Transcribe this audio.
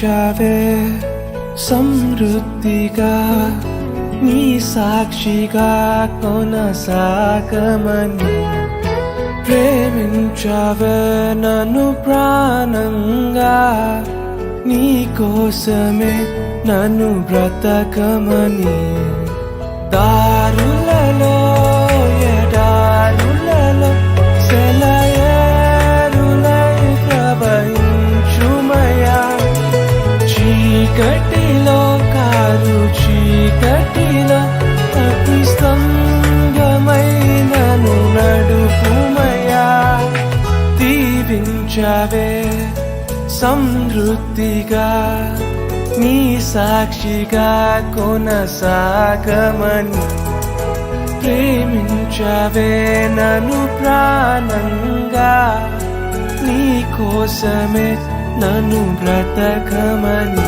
ప్రేమించావే సమృద్ధిగా నీ సాక్షిగా కొనసాగమని ప్రేమించావే నన్ను ప్రాణంగా నీ కోసమే నన్ను బ్రతకమని దారులలో ఎడారులలో సెలయేరులై ప్రవహించుమయా చీకటిలో కారు చీకటిలో అతి స్తంభమై నన్ను నడుపుమయా దీవించావే సమృద్ధిగా నీ సాక్షిగా కొనసాగమని ప్రేమించావే నన్ను ప్రాణంగా నీ కోసమే నన్ను బ్రతకమని